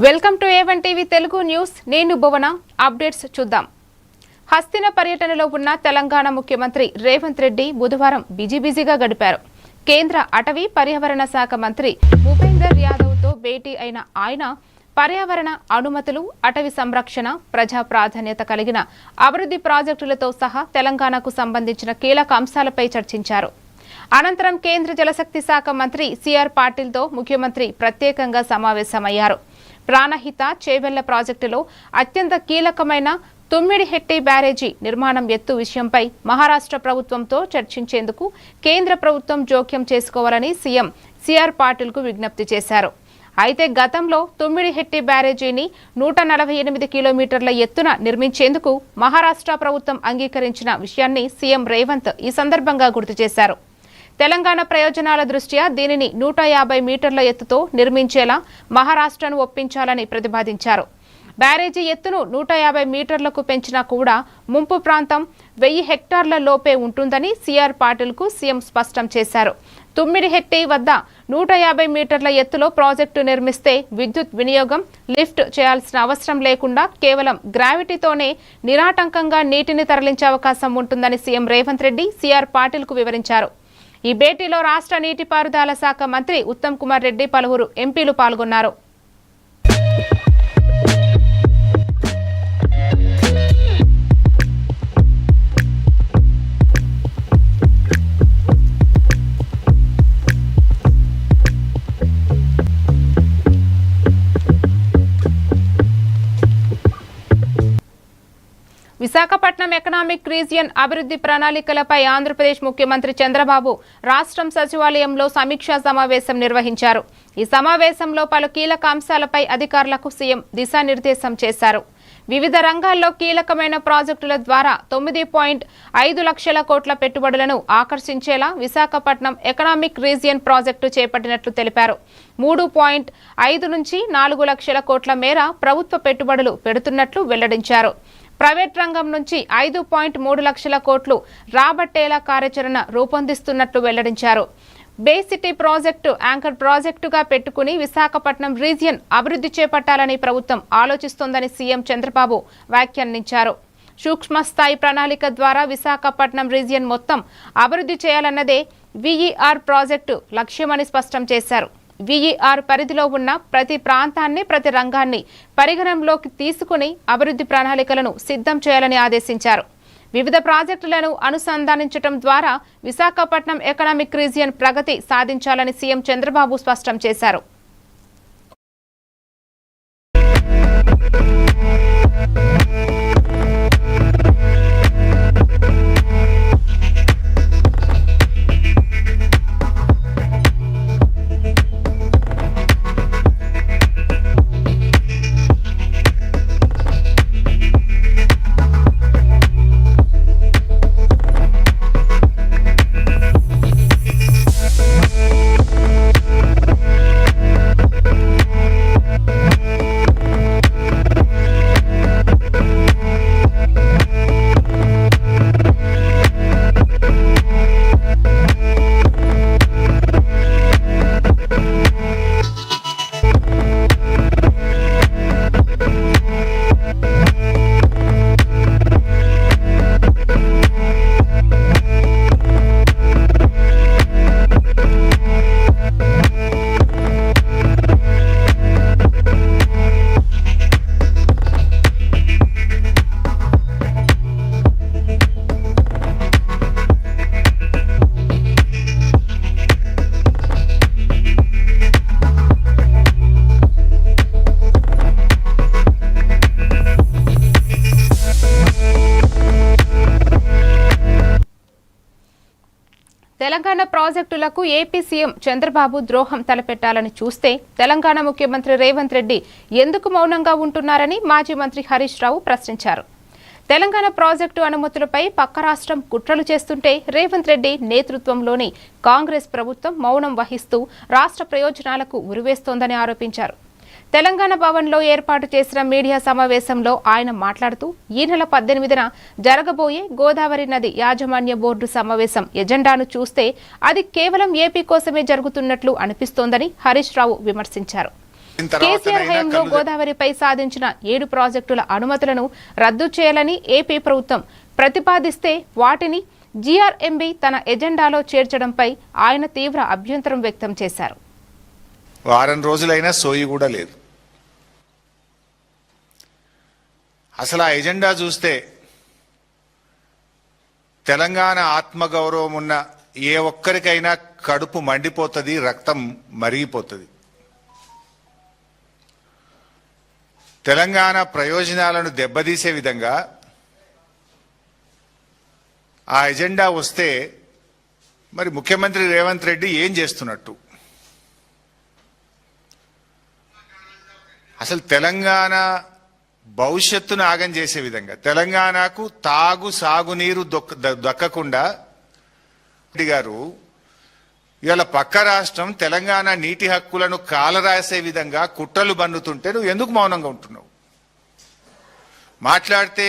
Welcome to A1 TV Telugu news. నేను భువన. Updates చూద్దాం. హస్తిన పర్యటనలో ఉన్న తెలంగాణ ముఖ్యమంత్రి రేవంత్ రెడ్డి బుధవారం బిజీగా గడిపారు. కేంద్ర అటవీ పర్యావరణ శాఖ మంత్రి భూపేందర్ యాదవ్తో భేటీ అయిన ఆయన పర్యావరణ అనుమతులు, అటవీ సంరక్షణ, ప్రజా ప్రాధాన్యత కలిగిన అభివృద్ధి ప్రాజెక్టులతో సహా తెలంగాణకు సంబంధించిన కీలక అంశాలపై చర్చించారు. అనంతరం కేంద్ర జలశక్తి శాఖ మంత్రి సిఆర్ పాటిల్తో ముఖ్యమంత్రి ప్రత్యేకంగా సమావేశమయ్యారు. ప్రాణహిత చేవెళ్ల ప్రాజెక్టులో అత్యంత కీలకమైన తుమ్మిడిహెట్టి బ్యారేజీ నిర్మాణం ఎత్తు విషయంపై మహారాష్ట్ర ప్రభుత్వంతో చర్చించేందుకు కేంద్ర ప్రభుత్వం జోక్యం చేసుకోవాలని సీఎం సిఆర్ పాటిల్కు విజ్ఞప్తి చేశారు. అయితే గతంలో తుమ్మిడిహెట్టి బ్యారేజీని 148 కిలోమీటర్ల ఎత్తున నిర్మించేందుకు మహారాష్ట్ర ప్రభుత్వం అంగీకరించిన విషయాన్ని సీఎం రేవంత్ ఈ సందర్భంగా గుర్తు చేశారు. తెలంగాణ ప్రయోజనాల దృష్ట్యా దీనిని 150 మీటర్ల ఎత్తుతో నిర్మించేలా మహారాష్ట్రను ఒప్పించాలని ప్రతిపాదించారు. బ్యారేజీ ఎత్తును 150 మీటర్లకు పెంచినా కూడా ముంపు ప్రాంతం 1000 హెక్టార్ల లోపే ఉంటుందని సిఆర్ పాటిల్కు సీఎం స్పష్టం చేశారు. తుమ్మిడిహెట్టి వద్ద 150 మీటర్ల ఎత్తులో ప్రాజెక్టు నిర్మిస్తే విద్యుత్ వినియోగం లిఫ్ట్ చేయాల్సిన అవసరం లేకుండా కేవలం గ్రావిటీతోనే నిరాటంకంగా నీటిని తరలించే అవకాశం ఉంటుందని సీఎం రేవంత్ రెడ్డి సిఆర్ పాటిల్కు వివరించారు. ఈ భేటీలో రాష్ట్ర నీటిపారుదల శాఖ మంత్రి ఉత్తమ్ కుమార్ రెడ్డి, పలువురు ఎంపీలు పాల్గొన్నారు. విశాఖపట్నం ఎకనామిక్ రీజియన్ అభివృద్ధి ప్రణాళికలపై ఆంధ్రప్రదేశ్ ముఖ్యమంత్రి చంద్రబాబు రాష్ట్రం సచివాలయంలో సమీక్షా సమావేశం నిర్వహించారు. ఈ సమావేశంలో పలు కీలక అంశాలపై అధికారులకు సీఎం దిశానిర్దేశం చేశారు. వివిధ రంగాల్లో కీలకమైన ప్రాజెక్టుల ద్వారా 9.5 లక్షల కోట్ల పెట్టుబడులను ఆకర్షించేలా విశాఖపట్నం ఎకనామిక్ రీజియన్ ప్రాజెక్టు చేపట్టినట్లు తెలిపారు. 3.5 నుంచి 4 లక్షల కోట్ల మేర ప్రభుత్వ పెట్టుబడులు పెడుతున్నట్లు వెల్లడించారు. ప్రైవేట్ రంగం నుంచి 5.3 లక్షల కోట్లు రాబట్టేలా కార్యాచరణ రూపొందిస్తున్నట్లు వెల్లడించారు. బే సిటీ ప్రాజెక్టు యాంకర్ ప్రాజెక్టుగా పెట్టుకుని విశాఖపట్నం రీజియన్ అభివృద్ధి చేపట్టాలని ప్రభుత్వం ఆలోచిస్తోందని సీఎం చంద్రబాబు వ్యాఖ్యానించారు. సూక్ష్మ స్థాయి ప్రణాళిక ద్వారా విశాఖపట్నం రీజియన్ మొత్తం అభివృద్ధి చేయాలన్నదే వీఈఆర్ ప్రాజెక్టు లక్ష్యమని స్పష్టం చేశారు. వీఈఆర్ పరిధిలో ఉన్న ప్రతి ప్రాంతాన్ని, ప్రతి రంగాన్ని పరిగణనలోకి తీసుకుని అభివృద్ధి ప్రణాళికలను సిద్ధం చేయాలని ఆదేశించారు. వివిధ ప్రాజెక్టులను అనుసంధానించడం ద్వారా విశాఖపట్నం ఎకనామిక్ రీజియన్ ప్రగతి సాధించాలని సీఎం చంద్రబాబు స్పష్టం చేశారు. తెలంగాణ ప్రాజెక్టులకు ఏపీ సీఎం చంద్రబాబు ద్రోహం తలపెట్టాలని చూస్తే తెలంగాణ ముఖ్యమంత్రి రేవంత్ రెడ్డి ఎందుకు మౌనంగా ఉంటున్నారని మాజీ మంత్రి హరీష్ రావు ప్రశ్నించారు. తెలంగాణ ప్రాజెక్టు అనుమతులపై పక్క రాష్ట్రం కుట్రలు చేస్తుంటే రేవంత్ రెడ్డి నేతృత్వంలోని కాంగ్రెస్ ప్రభుత్వం మౌనం వహిస్తూ రాష్ట్ర ప్రయోజనాలకు ఉరివేస్తోందని ఆరోపించారు. తెలంగాణ భవన్లో ఏర్పాటు చేసిన మీడియా సమావేశంలో ఆయన మాట్లాడుతూ ఈ నెల 18న జరగబోయే గోదావరి నది యాజమాన్య బోర్డు సమావేశం ఎజెండాను చూస్తే అది కేవలం ఏపీ కోసమే జరుగుతున్నట్లు అనిపిస్తోందని హరీష్ రావు విమర్శించారు. కేసీఆర్ హయాంలో గోదావరిపై సాధించిన 7 ప్రాజెక్టుల అనుమతులను రద్దు చేయాలని ఏపీ ప్రభుత్వం ప్రతిపాదిస్తే వాటిని జీఆర్ఎంబీ తన ఎజెండాలో చేర్చడంపై ఆయన తీవ్ర అభ్యంతరం వ్యక్తం చేశారు. వారం రోజులైనా సోయి కూడా లేదు. అసలు ఆ ఎజెండా చూస్తే తెలంగాణ ఆత్మగౌరవం ఉన్న ఏ ఒక్కరికైనా కడుపు మండిపోతుంది, రక్తం మరిగిపోతుంది. తెలంగాణ ప్రయోజనాలను దెబ్బతీసే విధంగా ఆ ఎజెండా వస్తే మరి ముఖ్యమంత్రి రేవంత్ రెడ్డి ఏం చేస్తున్నట్టు? అసలు తెలంగాణ భవిష్యత్తును ఆగం చేసే విధంగా, తెలంగాణకు సాగునీరు దక్కకుండా రెడ్డి గారు ఇవాళ పక్క రాష్ట్రం తెలంగాణ నీటి హక్కులను కాలరాసే విధంగా కుట్రలు బన్నుతుంటే నువ్వు ఎందుకు మౌనంగా ఉంటున్నావు? మాట్లాడితే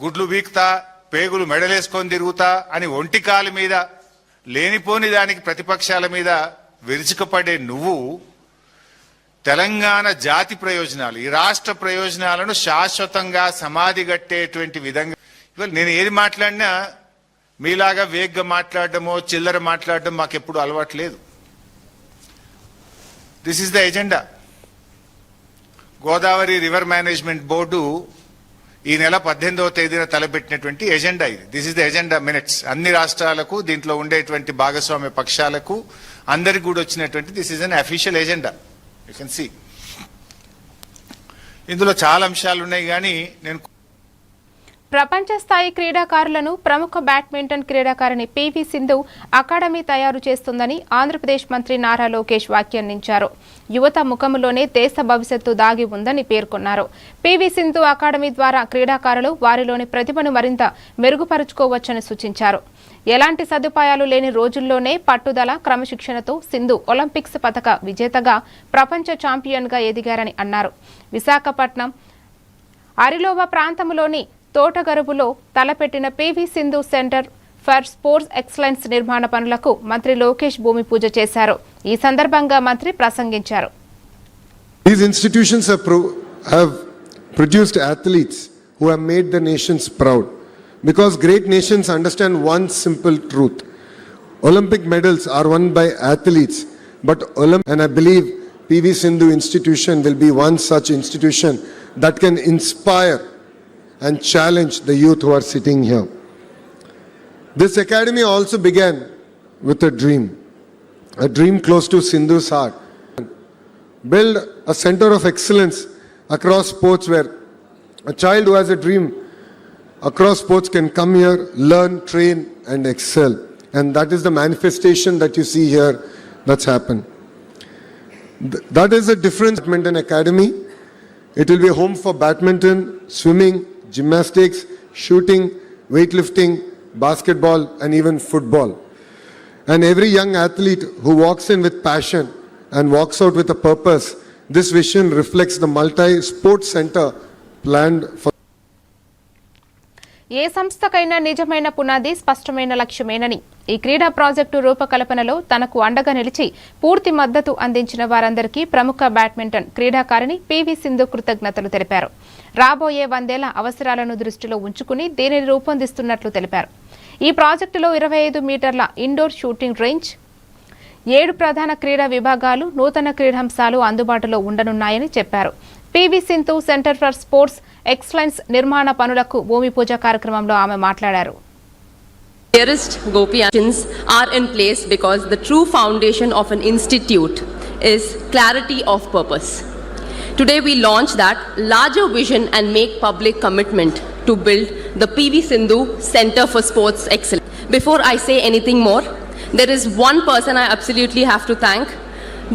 గుడ్లు వీక్తా, పేగులు మెడలేసుకొని తిరుగుతా అని ఒంటికాలు మీద లేనిపోని దానికి ప్రతిపక్షాల మీద విరుచుకుపడే నువ్వు తెలంగాణ జాతి ప్రయోజనాలు, ఈ రాష్ట్ర ప్రయోజనాలను శాశ్వతంగా సమాధి కట్టేటువంటి విధంగా ఇవాళ నేను ఏది మాట్లాడినా మీలాగా వేగ్గా మాట్లాడడమో చిల్లర మాట్లాడడం మాకెప్పుడు అలవాటు లేదు. This is the agenda. Godavari river management board ఈ నెల 18వ తేదీన తలపెట్టినటువంటి ఎజెండా ఇది. This is the agenda minutes. అన్ని రాష్ట్రాలకు, దీంట్లో ఉండేటువంటి భాగస్వామ్య పక్షాలకు అందరికి కూడా వచ్చినటువంటి this is an official agenda. You can see ఇందులో చాలా అంశాలు ఉన్నాయి. కానీ నేను ప్రపంచ స్థాయి క్రీడాకారులను ప్రముఖ బ్యాడ్మింటన్ క్రీడాకారిణి పివి సింధు అకాడమీ తయారు చేస్తుందని ఆంధ్రప్రదేశ్ మంత్రి నారా లోకేష్ వ్యాఖ్యానించారు. యువత ముఖంలోనే దేశ భవిష్యత్తు దాగి ఉందని పేర్కొన్నారు. పివి సింధు అకాడమీ ద్వారా క్రీడాకారులు వారిలోని ప్రతిభను మరింత మెరుగుపరుచుకోవచ్చని సూచించారు. ఎలాంటి సదుపాయాలు లేని రోజుల్లోనే పట్టుదల, క్రమశిక్షణతో సింధు ఒలింపిక్స్ పతక విజేతగా, ప్రపంచ ఛాంపియన్గా ఎదిగారని అన్నారు. విశాఖపట్నం అరిలోవ ప్రాంతంలోని తోటగరువులో తలపెట్టిన PV Sindhu centre for sports excellence నిర్మాణ పనులకు మంత్రి లోకేష్ భూమి పూజ చేశారు. ఈ సందర్భంగా మంత్రి ప్రసంగించారు. These institutions have produced athletes who have made the nations proud, because great nations understand one simple truth: Olympic medals are won by athletes, and I believe PV Sindhu institution will be one such institution that can inspire and challenge the youth who are sitting here. This academy also began with a dream close to Sindhu's heart. Build a center of excellence across sports where a child who has a dream across sports can come here, learn, train and excel. And that is the manifestation that you see here that's happened. That is the difference. Badminton Academy. It will be a home for badminton, swimming, gymnastics, shooting, weightlifting, basketball and even football. And every young athlete who walks in with passion and walks out with a purpose, this vision reflects the multi-sport center planned for. ఏ సంస్థకైనా నిజమైన పునాది స్పష్టమైన లక్ష్యమేనని, ఈ క్రీడా project రూపకల్పనలో తనకు అండగా నిలిచి పూర్తి మద్దతు అందించిన వారందరికీ ప్రముఖ బ్యాడ్మింటన్ క్రీడాకారిణి పివి సింధు కృతజ్ఞతలు తెలిపారు. రాబోయే 100 ఏళ్ల అవసరాలను దృష్టిలో ఉంచుకుని దీనిని రూపొందిస్తున్నట్లు తెలిపారు. ఈ ప్రాజెక్టులో 25 మీటర్ల ఇండోర్ షూటింగ్ రేంజ్, 7 ప్రధాన క్రీడా విభాగాలు, నూతన క్రీడాంశాలు అందుబాటులో ఉండనున్నాయని చెప్పారు. PV Sindhu centre for sports excellence నిర్మాణ పనులకు భూమి పూజ కార్యక్రమంలో ఆమె మాట్లాడారు. Dearest Gopians are in place because the true foundation of an institute is clarity of purpose. Today we launch that larger vision and make public commitment to build the PV Sindhu Center for Sports Excellence. Before I say anything more, there is one person I absolutely have to thank.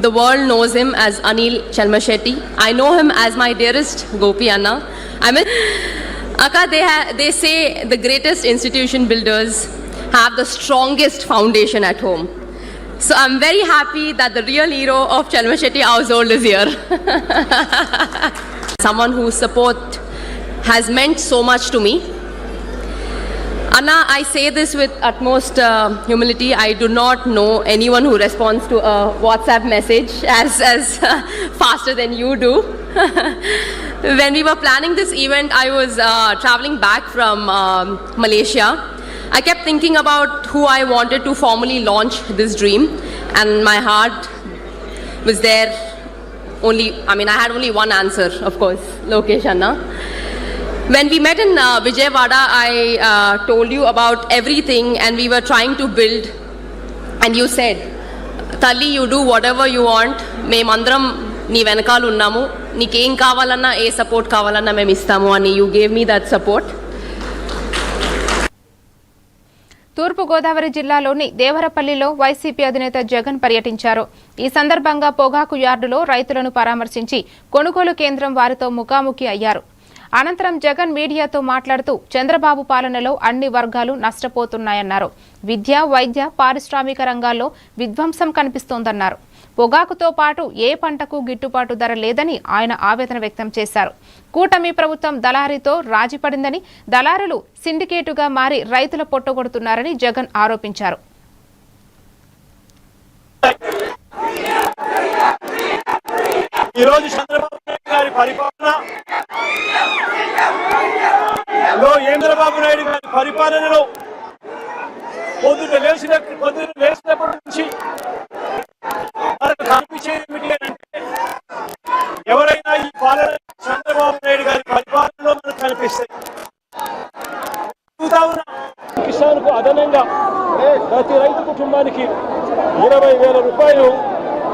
The world knows him as Anil Chalmashetty. I know him as my dearest Gopi Anna. I mean, Akka, they say the greatest institution builders have the strongest foundation at home. So I'm very happy that the real hero of Chalmashetty household is here. Someone whose support has meant so much to me. Anna, I say this with utmost humility. I do not know anyone who responds to a WhatsApp message as faster than you do. When we were planning this event, I was traveling back from Malaysia. I kept thinking about who I wanted to formally launch this dream, and my heart was there. I had only one answer, of course, Lokesh Anna. When we met in Vijayawada, I told you about everything, and we were trying to build, and you said, Talli, you do whatever you want. Memandram nee venakalu unnamu. Neekem kavalanna A support kavalanna mem istamu ani you gave me that support. తూర్పుగోదావరి జిల్లాలోని దేవరపల్లిలో YCP అధినేత జగన్ పర్యటించారు. ఈ సందర్భంగా పొగాకు యార్డులో రైతులను పరామర్శించి కొనుగోలు కేంద్రం వారితో ముఖాముఖి అయ్యారు. అనంతరం జగన్ మీడియాతో మాట్లాడుతూ చంద్రబాబు పాలనలో అన్ని వర్గాలు నష్టపోతున్నాయన్నారు. విద్య, వైద్య, పారిశ్రామిక రంగాల్లో విధ్వంసం కనిపిస్తోందన్నారు. పొగాకుతో పాటు ఏ పంటకు గిట్టుబాటు ధర లేదని ఆయన ఆవేదన వ్యక్తం చేశారు. కూటమి ప్రభుత్వం దళారీతో రాజీపడిందని, దళారులు సిండికేటుగా మారి రైతుల పొట్టగొడుతున్నారని జగన్ ఆరోపించారు. ఈరోజు చంద్రబాబు నాయుడు గారి పరిపాలనలో పొద్దున లేచినప్పటి నుంచి మనకు కనిపించేది ఏమిటి అంటే, ఎవరైనా ఈ పాలన చంద్రబాబు నాయుడు గారి పరిపాలనలో మనకు కనిపిస్తాయి. కిసాన్కు అదనంగా ప్రతి రైతు కుటుంబానికి 20,000 రూపాయలు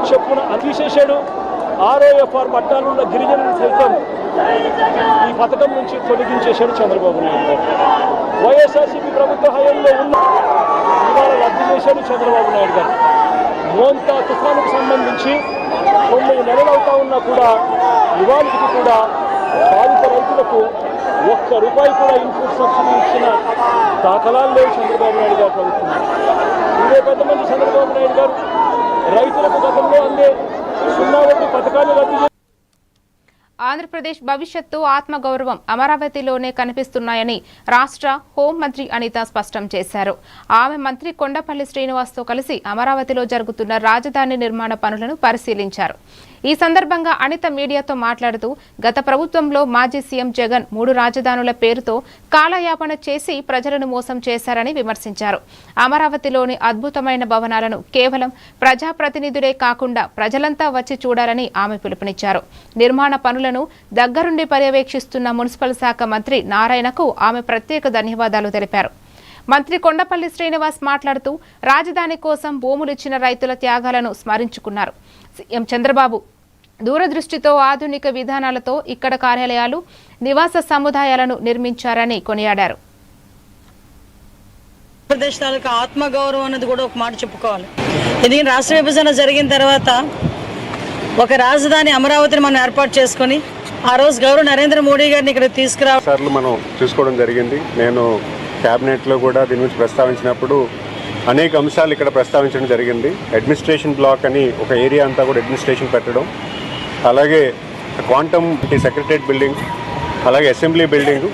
చొప్పున తీసేశాడు. ROFR పట్టాలున్న గిరిజనులు సైతం ఈ పథకం నుంచి తొలగించేశాడు చంద్రబాబు నాయుడు గారు. వైఎస్ఆర్సీపీ ప్రభుత్వ హయాంలో ఉన్న ఇవాళ రద్దు చేశాడు చంద్రబాబు నాయుడు గారు. మోంతా తుఫానుకు సంబంధించి 9 నెలలు అవుతా ఉన్నా కూడా ఇవాళకి కూడా బాధిత రైతులకు ₹1 కూడా ఇన్పుట్ సబ్సిడీ ఇచ్చిన దాఖలాలు లేవు చంద్రబాబు నాయుడు గారు ప్రభుత్వం. ఇదే పెద్ద మంది చంద్రబాబు నాయుడు గారు రైతులకు గతంలో అందే 0 వడ్డీ పథకాన్ని రద్దు చేశారు. ఆంధ్రప్రదేశ్ భవిష్యత్తు, ఆత్మగౌరవం అమరావతిలోనే కనిపిస్తున్నాయని రాష్ట్ర హోంమంత్రి అనిత స్పష్టం చేశారు. ఆమె మంత్రి కొండపల్లి శ్రీనివాస్తో కలిసి అమరావతిలో జరుగుతున్న రాజధాని నిర్మాణ పనులను పరిశీలించారు. ఈ సందర్భంగా అనిత మీడియాతో మాట్లాడుతూ గత ప్రభుత్వంలో మాజీ సీఎం జగన్ 3 రాజధానుల పేరుతో కాలయాపన చేసి ప్రజలను మోసం చేశారని విమర్శించారు. అమరావతిలోని అద్భుతమైన భవనాలను కేవలం ప్రజాప్రతినిధులే కాకుండా ప్రజలంతా వచ్చి చూడాలని ఆమె పిలుపునిచ్చారు. నిర్మాణ పనులను దగ్గరుండి పర్యవేక్షిస్తున్న మున్సిపల్ శాఖ మంత్రి నారాయణకు ఆమె ప్రత్యేక ధన్యవాదాలు తెలిపారు. మంత్రి కొండపల్లి శ్రీనివాస్ మాట్లాడుతూ రాజధాని కోసం భూములిచ్చిన రైతుల త్యాగాలను స్మరించుకున్నారు. సీఎం చంద్రబాబు దూరదృష్టితో ఆధునిక విధానాలతో ఇక్కడ కార్యాలయాలు, నివాస సముదాయాలను నిర్మించారని కొనియాడారు. ఆంధ్రప్రదేశ్ తాలూకా ఆత్మగౌరవం అనేది కూడా ఒక మాట చెప్పుకోవాలి. ఎందుకంటే రాష్ట్ర విభజన జరిగిన తర్వాత ఒక రాజధాని అమరావతిని మనం ఏర్పాటు చేసుకొని ఆ రోజు గౌరవ నరేంద్ర మోడీ గారిని ఇక్కడ తీసుకురావాలి మనం చూసుకోవడం జరిగింది. నేను క్యాబినెట్లో కూడా దీని గురించి ప్రస్తావించినప్పుడు అనేక అంశాలు ఇక్కడ ప్రస్తావించడం జరిగింది. అడ్మినిస్ట్రేషన్ బ్లాక్ అని ఒక ఏరియా అంతా కూడా అడ్మినిస్ట్రేషన్ పెట్టడం, అలాగే క్వాంటమ్ సెక్రటరియట్ బిల్డింగ్, అలాగే అసెంబ్లీ బిల్డింగ్,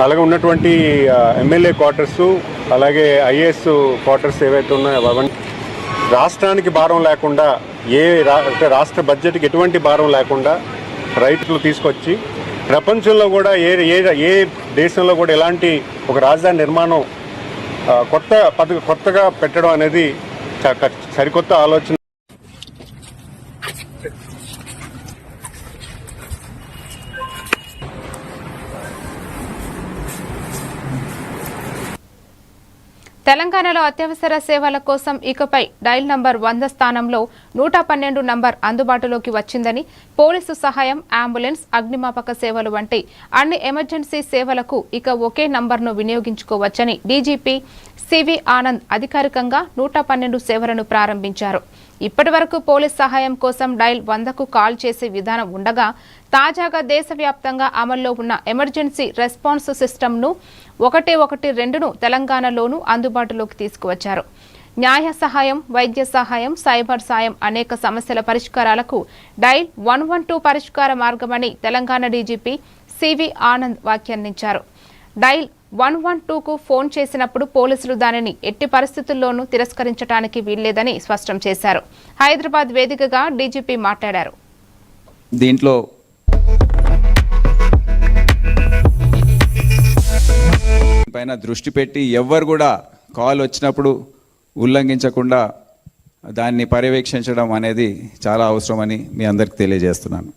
అలాగే ఉన్నటువంటి ఎమ్మెల్యే క్వార్టర్సు, అలాగే IAS క్వార్టర్స్ ఏవైతే ఉన్నాయో అవన్నీ రాష్ట్రానికి భారం లేకుండా, రాష్ట్ర బడ్జెట్కి ఎటువంటి భారం లేకుండా రైతులు తీసుకొచ్చి ప్రపంచంలో కూడా ఏ దేశంలో కూడా ఎలాంటి ఒక రాజధాని నిర్మాణం కొత్తగా పెట్టడం అనేది సరికొత్త ఆలోచన. తెలంగాణలో అత్యవసర సేవల కోసం ఇకపై డైల్ నంబర్ 100 స్థానంలో 112 నంబర్ అందుబాటులోకి వచ్చిందని, పోలీసు సహాయం, అంబులెన్స్, అగ్నిమాపక సేవలు వంటి అన్ని ఎమర్జెన్సీ సేవలకు ఇక ఒకే నంబర్ను వినియోగించుకోవచ్చని డీజీపీ సివి ఆనంద్ అధికారికంగా 112 సేవలను ప్రారంభించారు. ఇప్పటి వరకు పోలీస్ సహాయం కోసం డైల్ 100కు కాల్ చేసే విధానం ఉండగా, తాజాగా దేశవ్యాప్తంగా అమల్లో ఉన్న ఎమర్జెన్సీ రెస్పాన్స్ సిస్టమ్ను 112ను తెలంగాణలోనూ అందుబాటులోకి తీసుకువచ్చారు. న్యాయ సహాయం, వైద్య సహాయం, సైబర్ సాయం అనేక సమస్యల పరిష్కారాలకు డైల్ 112 పరిష్కార మార్గమని తెలంగాణ డీజీపీ సివి ఆనంద్ వ్యాఖ్యానించారు. డైల్ 112కు ఫోన్ చేసినప్పుడు పోలీసులు దానిని ఎట్టి పరిస్థితుల్లోనూ తిరస్కరించడానికి వీల్లేదని స్పష్టం చేశారు. హైదరాబాద్ వేదికగా డీజీపీ మాట్లాడారు. దీంట్లో పైన దృష్టి పెట్టి ఎవ్వరు కూడా కాల్ వచ్చినప్పుడు ఉల్లంఘించకుండా దాన్ని పర్యవేక్షించడం అనేది చాలా అవసరమని మీ అందరికీ తెలియజేస్తున్నాను.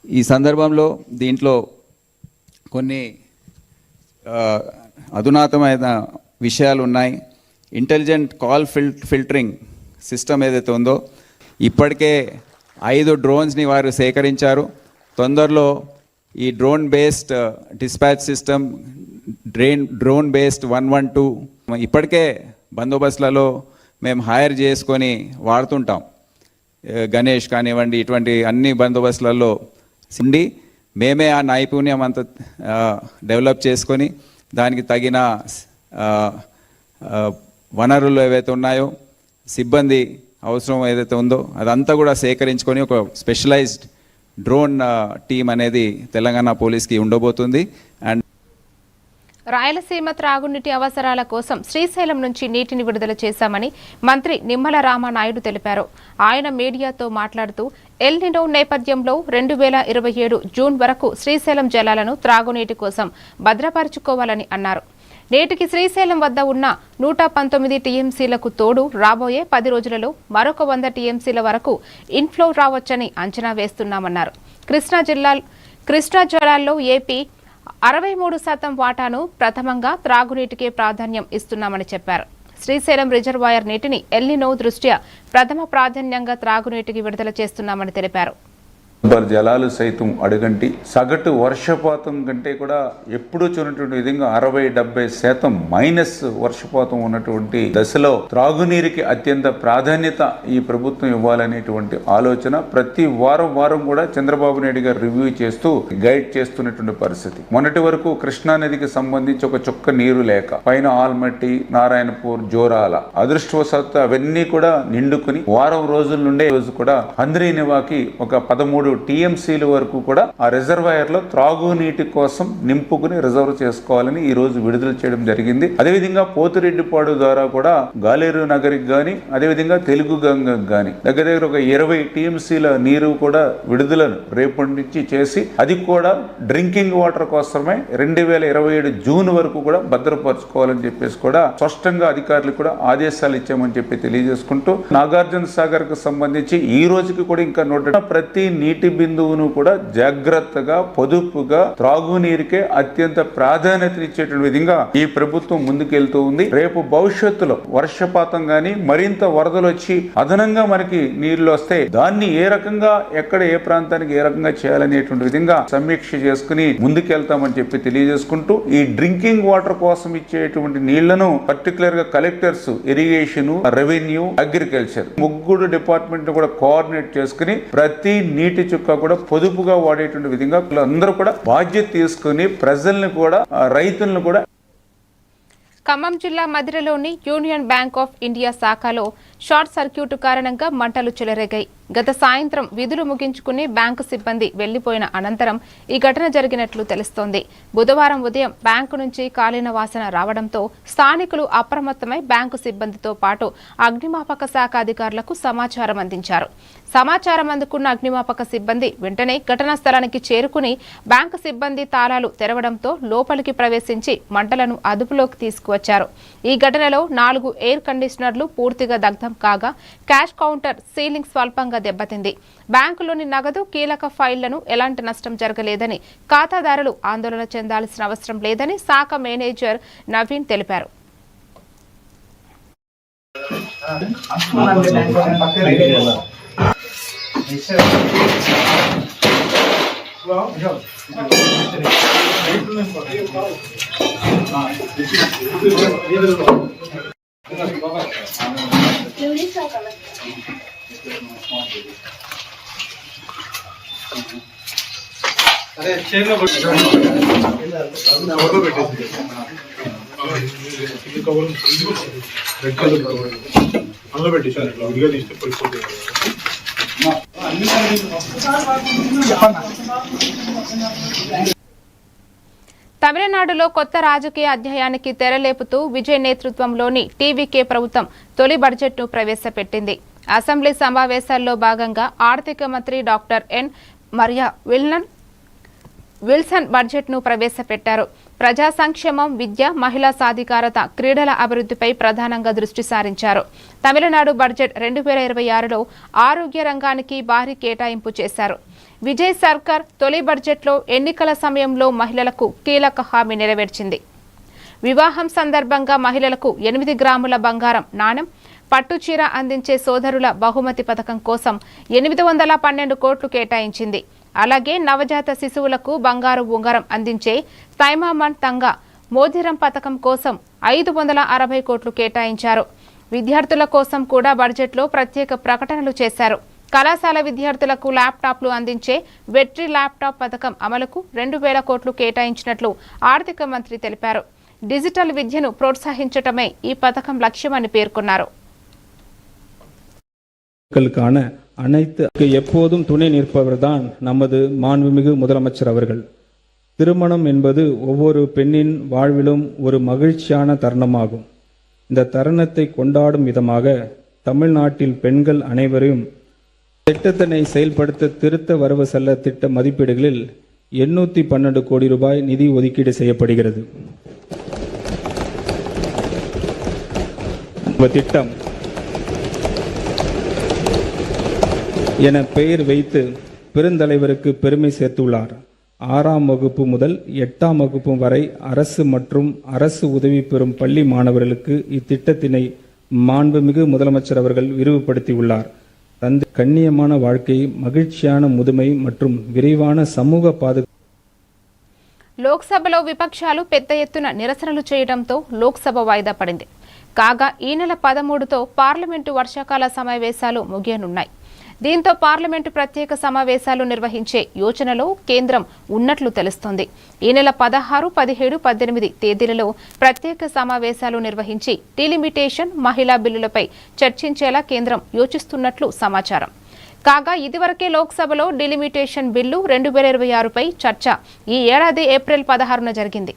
ఈ సందర్భంలో దీంట్లో కొన్ని అధునాతమైన విషయాలు ఉన్నాయి. ఇంటెలిజెంట్ కాల్ ఫిల్టరింగ్ సిస్టమ్ ఏదైతే ఉందో ఇప్పటికే 5 డ్రోన్స్ని వారు సేకరించారు. తొందరలో ఈ drone based dispatch system drone based 112 ఇప్పటికే బందోబస్తులలో మేము హైర్ చేసుకొని వాడుతుంటాం. గణేష్ కానివ్వండి, ఇటువంటి అన్ని బందోబస్తులలో ఉండి మేమే ఆ నైపుణ్యం అంతా డెవలప్ చేసుకొని దానికి తగిన వనరులు ఏవైతే ఉన్నాయో, సిబ్బంది అవసరం ఏదైతే ఉందో అదంతా కూడా సేకరించుకొని ఒక స్పెషలైజ్డ్ డ్రోన్ టీం అనేది తెలంగాణ పోలీస్కి ఉండబోతుంది. అండ్ రాయలసీమ త్రాగునీటి అవసరాల కోసం శ్రీశైలం నుంచి నీటిని విడుదల చేశామని మంత్రి నిమ్మల రామానాయుడు తెలిపారు. ఆయన మీడియాతో మాట్లాడుతూ ఎల్ నినో నేపథ్యంలో 2027 జూన్ వరకు శ్రీశైలం జలాలను త్రాగునీటి కోసం భద్రపరుచుకోవాలని అన్నారు. నేటికి శ్రీశైలం వద్ద ఉన్న 119 టీఎంసీలకు తోడు రాబోయే 10 రోజులలో మరొక 100 టీఎంసీల వరకు ఇన్ఫ్లో రావచ్చని అంచనా వేస్తున్నామన్నారు. కృష్ణా జలాల్లో ఏపీ 63% వాటాను ప్రథమంగా త్రాగునీటికే ప్రాధాన్యం ఇస్తున్నామని చెప్పారు. శ్రీశైలం రిజర్వాయర్ నీటిని ఎల్ నినో దృష్ట్యా ప్రథమ ప్రాధాన్యంగా త్రాగునీటికి విడుదల చేస్తున్నామని తెలిపారు. జలాలు సైతం అడుగంటి సగటు వర్షపాతం కంటే కూడా ఎప్పుడూ చూడటువంటి విధంగా 60-70% మైనస్ వర్షపాతం ఉన్నటువంటి దశలో త్రాగునీరుకి అత్యంత ప్రాధాన్యత ఈ ప్రభుత్వం ఇవ్వాలనేటువంటి ఆలోచన ప్రతి వారం కూడా చంద్రబాబు నాయుడు గారు రివ్యూ చేస్తూ గైడ్ చేస్తున్నటువంటి పరిస్థితి. మొన్నటి వరకు కృష్ణా నదికి సంబంధించి ఒక చుక్క నీరు లేక పైన ఆల్మట్టి, నారాయణపూర్, జోరాల అదృష్టవశాత్తు అవన్నీ కూడా నిండుకుని వారం రోజుల నుండే రోజు కూడా హంద్రీనివాకి ఒక 13 టీఎంసీల వరకు కూడా ఆ రిజర్వాయర్ లో త్రాగునీటి కోసం నింపుకుని రిజర్వ్ చేసుకోవాలని ఈ రోజు విడుదల చేయడం జరిగింది. అదేవిధంగా పోతిరెడ్డిపాడు ద్వారా కూడా గాలేరు నగరికి గాని, అదేవిధంగా తెలుగు గంగకు గాని దగ్గర ఒక 20 టీఎంసీల నీరు కూడా విడుదలను రేపటి నుంచి చేసి అది కూడా డ్రింకింగ్ వాటర్ కోసమే 2027 జూన్ వరకు కూడా భద్రపరచుకోవాలని చెప్పేసి కూడా స్పష్టంగా అధికారులకు కూడా ఆదేశాలు ఇచ్చామని చెప్పి తెలియజేసుకుంటూ నాగార్జున సాగర్ కు సంబంధించి ఈ రోజుకి కూడా ఇంకా ప్రతి నీటి బిందువును కూడా జాగ్రత్తగా పొదుపుగా త్రాగునీరుకే అత్యంత ప్రాధాన్యతనిచ్చేటువంటి విధంగా ఈ ప్రభుత్వం ముందుకెళ్తూ ఉంది. రేపు భవిష్యత్తులో వర్షపాతం గాని మరింత వరదలు వచ్చి అదనంగా మనకి నీళ్లు వస్తే దాన్ని ఏ రకంగా ఎక్కడ ఏ ప్రాంతానికి ఏ రకంగా చేయాలనేటువంటి విధంగా సమీక్ష చేసుకుని ముందుకెళ్తామని చెప్పి తెలియజేసుకుంటూ ఈ డ్రింకింగ్ వాటర్ కోసం ఇచ్చేటువంటి నీళ్లను పర్టికులర్ గా collectors, irrigation, revenue, agriculture 3 department కూడా కోఆర్డినేట్ చేసుకుని ప్రతి నీటి చుక్క కూడా పొదుపుగా వాడేటువంటి విధంగా అందరూ కూడా బాధ్యత తీసుకుని ప్రజల్ని కూడా రైతులను కూడా. ఖమ్మం జిల్లా మధిరలోని యూనియన్ బ్యాంక్ ఆఫ్ ఇండియా శాఖలో షార్ట్ సర్క్యూట్ కారణంగా మంటలు చెలరేగాయి. గత సాయంత్రం విధులు ముగించుకుని బ్యాంకు సిబ్బంది వెళ్లిపోయిన అనంతరం ఈ ఘటన జరిగినట్లు తెలుస్తోంది. బుధవారం ఉదయం బ్యాంకు నుంచి కాలిన వాసన రావడంతో స్థానికులు అప్రమత్తమై బ్యాంకు సిబ్బందితో పాటు అగ్నిమాపక శాఖ అధికారులకు సమాచారం అందించారు. సమాచారం అందుకున్న అగ్నిమాపక సిబ్బంది వెంటనే ఘటనా స్థలానికి చేరుకుని బ్యాంకు సిబ్బంది తాళాలు తెరవడంతో లోపలికి ప్రవేశించి మంటలను అదుపులోకి తీసుకువచ్చారు. ఈ ఘటనలో 4 ఎయిర్ కండిషనర్లు పూర్తిగా దగ్ధం కాగా క్యాష్ కౌంటర్ సీలింగ్ స్వల్పంగా దెబ్బతింది. బ్యాంకులోని నగదు, కీలక ఫైళ్లను ఎలాంటి నష్టం జరగలేదని, ఖాతాదారులు ఆందోళన చెందాల్సిన అవసరం లేదని శాఖ మేనేజర్ నవీన్ తెలిపారు. తమిళనాడులో కొత్త రాజకీయ అధ్యాయానికి తెరలేపుతూ విజయ్ నేతృత్వంలోని టీవీకే ప్రభుత్వం తొలి బడ్జెట్ను ప్రవేశపెట్టింది. అసెంబ్లీ సమావేశాల్లో భాగంగా ఆర్థిక మంత్రి డాక్టర్ ఎన్ మరియా విల్సన్ బడ్జెట్ను ప్రవేశపెట్టారు. ప్రజా సంక్షేమం, విద్య, మహిళా సాధికారత, క్రీడల అభివృద్ధిపై ప్రధానంగా దృష్టి సారించారు. తమిళనాడు బడ్జెట్ 2026లో ఆరోగ్య రంగానికి భారీ కేటాయింపు చేశారు. విజయ్ సర్కార్ తొలి బడ్జెట్లో ఎన్నికల సమయంలో మహిళలకు కీలక హామీ నెరవేర్చింది. వివాహం సందర్భంగా మహిళలకు 8 గ్రాముల బంగారం నాణెం, పట్టుచీర అందించే సోదరుల బహుమతి పథకం కోసం 812 కోట్లు కేటాయించింది. అలాగే నవజాత శిశువులకు బంగారు ఉంగరం అందించే తైమామన్ తంగా మోదిరం పథకం కోసం 560 కోట్లు కేటాయించారు. విద్యార్థుల కోసం కూడా బడ్జెట్లో ప్రత్యేక ప్రకటనలు చేశారు. కళాశాల విద్యార్థులకు ల్యాప్టాప్లు అందించే వెట్రీ ల్యాప్టాప్ పథకం అమలుకు 2000 కోట్లు కేటాయించినట్లు ఆర్థిక మంత్రి తెలిపారు. డిజిటల్ విద్యను ప్రోత్సహించటమే ఈ పథకం లక్ష్యమని పేర్కొన్నారు. அனைத்து எப்போதும் துணை நிற்பவர்தான் நமது மாண்புமிகு முதலமைச்சர் அவர்கள். திருமணம் என்பது ஒவ்வொரு பெண்ணின் வாழ்விலும் ஒரு மகிழ்ச்சியான தருணமாகும். இந்த தருணத்தை கொண்டாடும் விதமாக தமிழ்நாட்டில் பெண்கள் அனைவரையும் திட்டத்தினை செயல்படுத்த திருத்த வரவு செல்ல திட்ட மதிப்பீடுகளில் 812 கோடி ரூபாய் நிதி ஒதுக்கீடு செய்யப்படுகிறது. திட்டம் என பெயர் வைத்து பெருந்தலைவருக்கு பெருமை சேர்த்துள்ளார். 6ஆம் வகுப்பு முதல் 8ஆம் வகுப்பு வரை அரசு மற்றும் அரசு உதவி பெறும் பள்ளி மாணவர்களுக்கு இத்திட்டத்தினை மாண்புமிகு முதலமைச்சர் அவர்கள் விரிவுபடுத்தியுள்ளார். தந்தை கண்ணியமான வாழ்க்கை, மகிழ்ச்சியான முதுமை மற்றும் விரைவான சமூக பாதுகாப்பு. లోక్సభలో విపక్షాలు పెద్ద ఎత్తున నిరసనలు చేయడంతో లోక్సభ వాయిదా పడింది. కాగా ఈ నెల 13తో పార్లమెంటు వర్షాకాల సమావేశాలు ముగియనున్నాయి. దీంతో పార్లమెంటు ప్రత్యేక సమావేశాలు నిర్వహించే యోచనలో కేంద్రం ఉన్నట్లు తెలుస్తోంది. ఈ నెల 16, 17, 18 తేదీలలో ప్రత్యేక సమావేశాలు నిర్వహించి డీలిమిటేషన్, మహిళా బిల్లులపై చర్చించేలా కేంద్రం యోచిస్తున్నట్లు సమాచారం. కాగా ఇదివరకే లోక్సభలో డీలిమిటేషన్ బిల్లు 2026పై చర్చ ఈ ఏడాది ఏప్రిల్ 16న జరిగింది.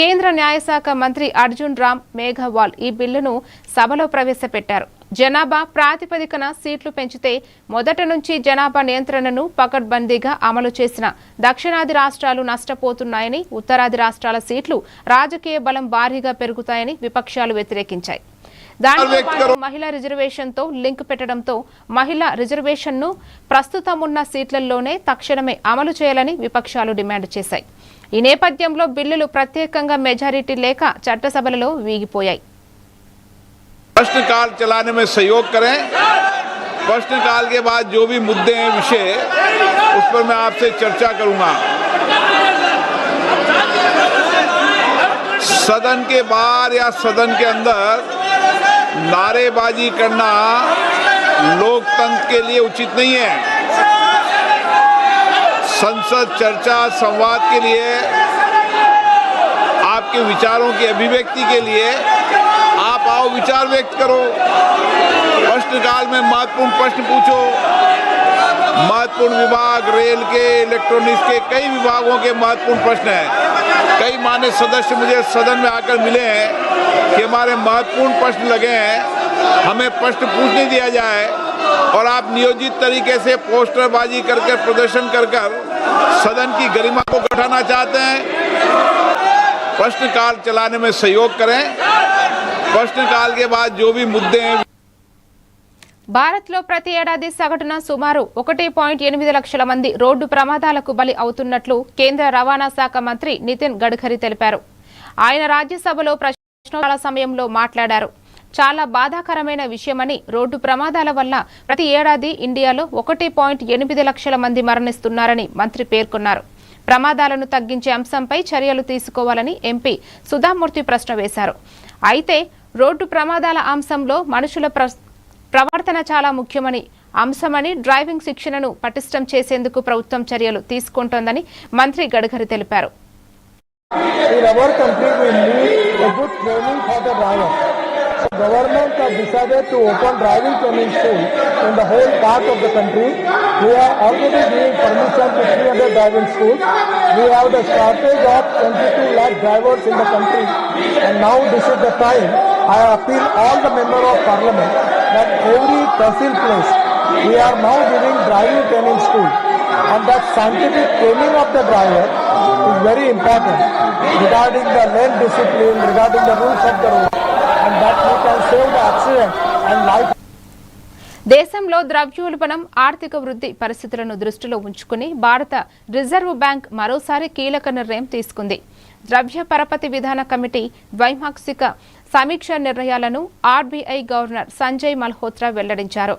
కేంద్ర న్యాయశాఖ మంత్రి అర్జున్ రామ్ మేఘవాల్ ఈ బిల్లును సభలో ప్రవేశపెట్టారు. జనాభా ప్రాతిపదికన సీట్లు పెంచితే మొదట నుంచి జనాభా నియంత్రణను పకడ్బందీగా అమలు చేసిన దక్షిణాది రాష్ట్రాలు నష్టపోతున్నాయని, ఉత్తరాది రాష్ట్రాల సీట్లు రాజకీయ బలం భారీగా పెరుగుతాయని విపక్షాలు వ్యతిరేకించాయి. దానితో పాటు మహిళా రిజర్వేషన్తో లింక్ పెట్టడంతో మహిళా రిజర్వేషన్ను ప్రస్తుతం ఉన్న సీట్లలోనే తక్షణమే అమలు చేయాలని విపక్షాలు డిమాండ్ చేశాయి. ఈ నేపథ్యంలో బిల్లులు ప్రత్యేకంగా మెజారిటీ లేక చట్టసభలలో వీగిపోయాయి. प्रश्नकाल चलाने में सहयोग करें. प्रश्नकाल के बाद जो भी मुद्दे हैं, विषय, उस पर मैं आपसे चर्चा करूंगा. सदन के बाहर या सदन के अंदर नारेबाजी करना लोकतंत्र के लिए उचित नहीं है. संसद चर्चा संवाद के लिए, आपके विचारों की अभिव्यक्ति के लिए आप आओ, विचार व्यक्त करो. प्रश्नकाल में महत्वपूर्ण प्रश्न पूछो. महत्वपूर्ण विभाग, रेल के, इलेक्ट्रॉनिक्स के, कई विभागों के महत्वपूर्ण प्रश्न हैं. कई मान्य सदस्य मुझे सदन में आकर मिले हैं कि हमारे महत्वपूर्ण प्रश्न लगे हैं, हमें प्रश्न पूछने दिया जाए. और आप नियोजित तरीके से पोस्टरबाजी करके प्रदर्शन कर सदन की गरिमा को घटाना चाहते हैं. प्रश्नकाल चलाने में सहयोग करें. प्रश्नकाल के बाद जो भी मुद्दे हैं. భారత్లో ప్రతి ఏడాది సగటున సుమారు 1.8 లక్షల మంది రోడ్డు ప్రమాదాలకు బలి అవుతున్నట్లు కేంద్ర రవాణా శాఖ మంత్రి నితిన్ గడ్కరీ తెలిపారు. ఆయన రాజ్యసభలో ప్రశ్నోత్తరాల సమయంలో మాట్లాడారు. చాలా బాధాకరమైన విషయమని, రోడ్డు ప్రమాదాల వల్ల ప్రతి ఏడాది ఇండియాలో 1.8 లక్షల మంది మరణిస్తున్నారని మంత్రి పేర్కొన్నారు. ప్రమాదాలను తగ్గించే అంశంపై చర్యలు తీసుకోవాలని ఎంపీ సుధామూర్తి ప్రశ్న వేశారు. అయితే రోడ్డు ప్రమాదాల అంశంలో మనుషుల ప్రవర్తన చాలా ముఖ్యమని అంశమని, డ్రైవింగ్ శిక్షణను పటిష్టం చేసేందుకు ప్రభుత్వం చర్యలు తీసుకుంటోందని మంత్రి గడ్కరీ తెలిపారు. Government have decided to open driving training school in the whole part of the country. We are already giving permission to 300 driving schools. We have the shortage of 22 lakh drivers in the country, and now this is the time. I appeal all the members of parliament that every tehsil place we are now giving driving training school, and that scientific training of the driver is very important regarding the lane discipline, regarding the rules of the road, and that we can save the accident and life. దేశంలో ద్రవ్యోల్బణం ఆర్థిక వృద్ధి పరిస్థితులను దృష్టిలో ఉంచుకుని భారత reserve bank మరోసారి కీలక నిర్ణయం తీసుకుంది. ద్రవ్య పరపతి విధాన కమిటీ ద్వైమాసిక సమీక్ష నిర్ణయాలను ఆర్బీఐ గవర్నర్ సంజయ్ మల్హోత్రా వెల్లడించారు.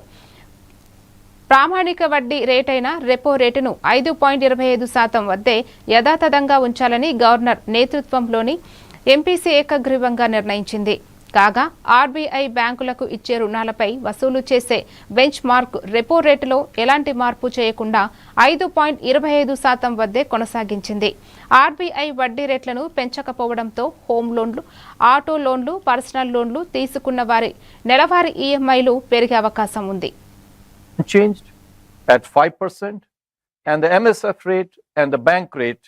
ప్రామాణిక వడ్డీ రేటైన రెపో రేటును 5.25% వద్దే యథాతథంగా ఉంచాలని గవర్నర్ నేతృత్వంలోని ఎంపీసీ ఏకగ్రీవంగా నిర్ణయించింది. కాగా ఆర్బీఐ బ్యాంకులకు ఇచ్చే రుణాలపై వసూలు చేసే బెంచ్ మార్క్ రెపో రేటులో ఎలాంటి మార్పు చేయకుండా 5.25% వద్దే కొనసాగించింది. ఆర్బీఐ వడ్డీ రేట్లను పెంచకపోవడంతో హోమ్ లోన్లు, ఆటో లోన్లు, పర్సనల్ లోన్లు తీసుకున్న వారి నెలవారీ ఈఎంఐలు పెరిగే అవకాశం ఉంది. Changed at 5% and the MSF rate and the bank rate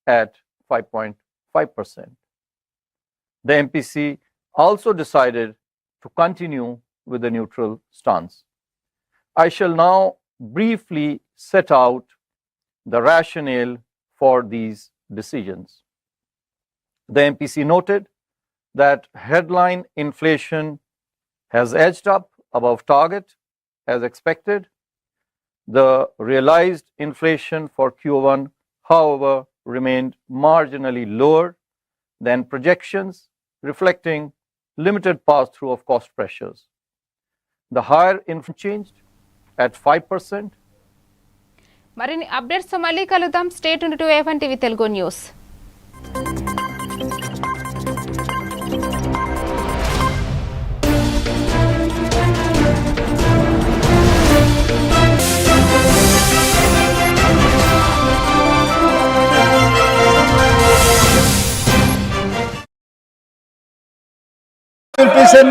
at 5.5%. The MPC also decided to continue with the neutral stance. I shall now briefly set out the rationale for these decisions. The MPC noted that headline inflation has edged up above target as expected. The realized inflation for Q1, however, remained marginally lower than projections, reflecting limited pass-through of cost pressures. The higher inflation changed at 5%. మరిన్ని updates మళ్ళీ కలుద్దాం. Stay tuned to A1 TV Telugu news. Inflation